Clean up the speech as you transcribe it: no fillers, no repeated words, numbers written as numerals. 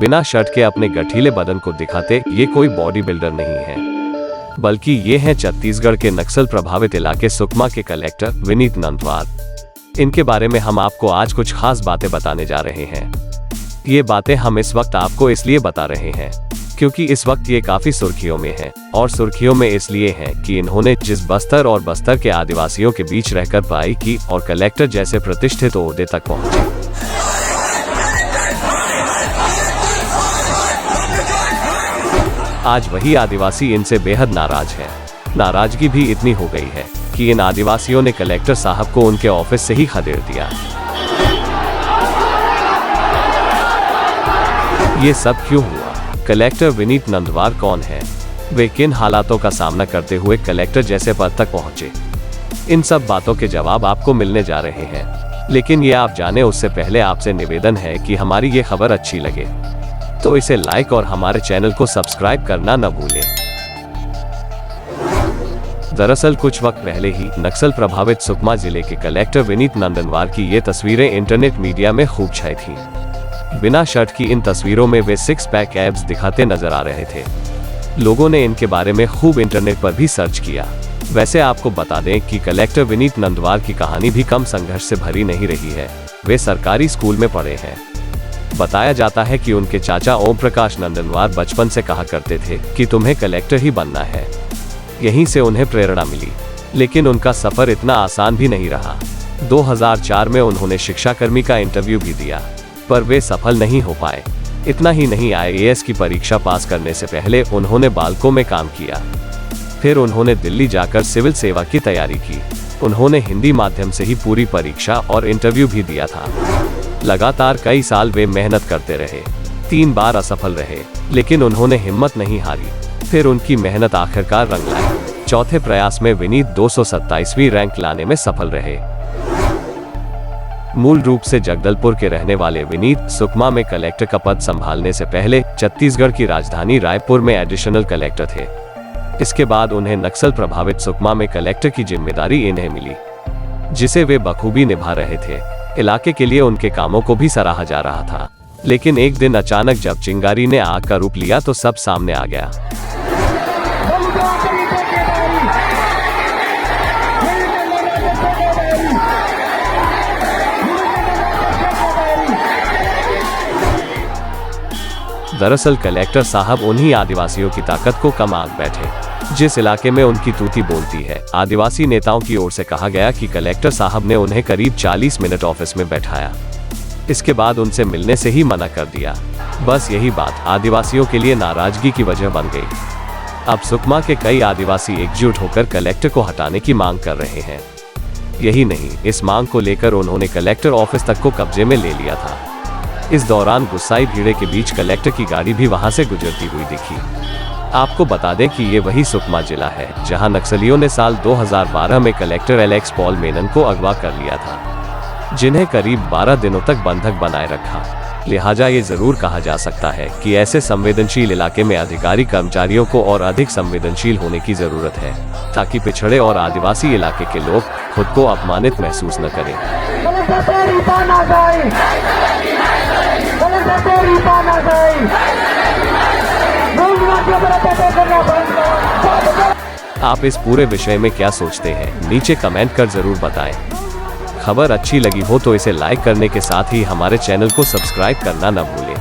बिना शर्ट के अपने गठीले बदन को दिखाते ये कोई बॉडी बिल्डर नहीं है, बल्कि ये हैं छत्तीसगढ़ के नक्सल प्रभावित इलाके सुकमा के कलेक्टर विनीत नंदवार। इनके बारे में हम आपको आज कुछ खास बातें बताने जा रहे हैं। ये बातें हम इस वक्त आपको इसलिए बता रहे हैं क्योंकि इस वक्त ये काफी सुर्खियों में है, और सुर्खियों में इसलिए हैं कि इन्होंने जिस बस्तर और बस्तर के आदिवासियों के बीच रहकर पढ़ाई की और कलेक्टर जैसे प्रतिष्ठित ओहदे तक पहुंचे। आज वही आदिवासी इनसे बेहद नाराज हैं। नाराजगी भी इतनी हो गई है कि इन आदिवासियों ने कलेक्टर साहब को उनके ऑफिस से ही खदेड़ दिया। ये सब क्यों हुआ? कलेक्टर विनीत नंदवार कौन है? वे किन हालातों का सामना करते हुए कलेक्टर जैसे पद तक पहुंचे? इन सब बातों के जवाब आपको मिलने जा रहे हैं, लेकिन ये आप जाने उससे पहले आपसे निवेदन है कि हमारी ये खबर अच्छी लगे तो इसे लाइक और हमारे चैनल को सब्सक्राइब करना न भूलें। दरअसल कुछ वक्त पहले ही नक्सल प्रभावित सुकमा जिले के कलेक्टर विनीत नंदवार की ये तस्वीरें इंटरनेट मीडिया में खूब छाई थी। बिना शर्ट की इन तस्वीरों में वे 6 पैक एब्स दिखाते नजर आ रहे थे। लोगों ने इनके बारे में खूब इंटरनेट पर भी सर्च किया। वैसे आपको बता दें कि कलेक्टर विनीत नंदवार की कहानी भी कम संघर्ष से भरी नहीं रही है। वे सरकारी स्कूल में पढ़े हैं। बताया जाता है कि उनके चाचा ओम प्रकाश नंदवार बचपन से कहा करते थे कि तुम्हें कलेक्टर ही बनना है। यहीं से उन्हें प्रेरणा मिली, लेकिन उनका सफर इतना आसान भी नहीं रहा। 2004 में उन्होंने शिक्षाकर्मी का इंटरव्यू भी दिया, पर वे सफल नहीं हो पाए। इतना ही नहीं, IAS की परीक्षा पास करने से पहले उन्होंने बालकों में काम किया। फिर उन्होंने दिल्ली जाकर सिविल सेवा की तैयारी की। उन्होंने हिंदी माध्यम से ही पूरी परीक्षा और इंटरव्यू भी दिया था। लगातार कई साल वे मेहनत करते रहे। 3 बार असफल रहे, लेकिन उन्होंने हिम्मत नहीं हारी। फिर उनकी मेहनत आखिरकार रंग लाई। चौथे प्रयास में विनीत 227वीं रैंक लाने में सफल रहे। मूल रूप से जगदलपुर के रहने वाले विनीत सुकमा में कलेक्टर का पद संभालने से पहले छत्तीसगढ़ की राजधानी रायपुर में एडिशनल कलेक्टर थे। इसके बाद उन्हें नक्सल प्रभावित सुकमा में कलेक्टर की जिम्मेदारी इन्हें मिली, जिसे वे बखूबी निभा रहे थे। इलाके के लिए उनके कामों को भी सराहा जा रहा था, लेकिन एक दिन अचानक जब चिंगारी ने आग का रूप लिया तो सब सामने आ गया। दरअसल कलेक्टर साहब उन्हीं आदिवासियों की ताकत को कम आंक बैठे जिस इलाके में उनकी तूती बोलती है। आदिवासी नेताओं की ओर से कहा गया कि कलेक्टर साहब ने उन्हें करीब 40 मिनट ऑफिस में बैठाया। इसके बाद उनसे मिलने से ही मना कर दिया। बस यही बात आदिवासियों के लिए नाराजगी की वजह बन गई। अब सुकमा के कई आदिवासी एकजुट होकर कलेक्टर को हटाने की मांग कर रहे हैं। यही नहीं, इस मांग को लेकर उन्होंने कलेक्टर ऑफिस तक को कब्जे में ले लिया था। इस दौरान गुस्साई भीड़ के बीच कलेक्टर की गाड़ी भी वहां से गुजरती हुई दिखी। आपको बता दें कि ये वही सुकमा जिला है जहां नक्सलियों ने साल 2012 में कलेक्टर एलेक्स पॉल मेनन को अगवा कर लिया था, जिन्हें करीब 12 दिनों तक बंधक बनाए रखा। लिहाजा ये जरूर कहा जा सकता है कि ऐसे संवेदनशील इलाके में अधिकारी कर्मचारियों को और अधिक संवेदनशील होने की जरूरत है, ताकि पिछड़े और आदिवासी इलाके के लोग खुद को अपमानित महसूस न करें। आप इस पूरे विषय में क्या सोचते हैं? नीचे कमेंट कर जरूर बताएं। खबर अच्छी लगी हो तो इसे लाइक करने के साथ ही हमारे चैनल को सब्सक्राइब करना न भूलें।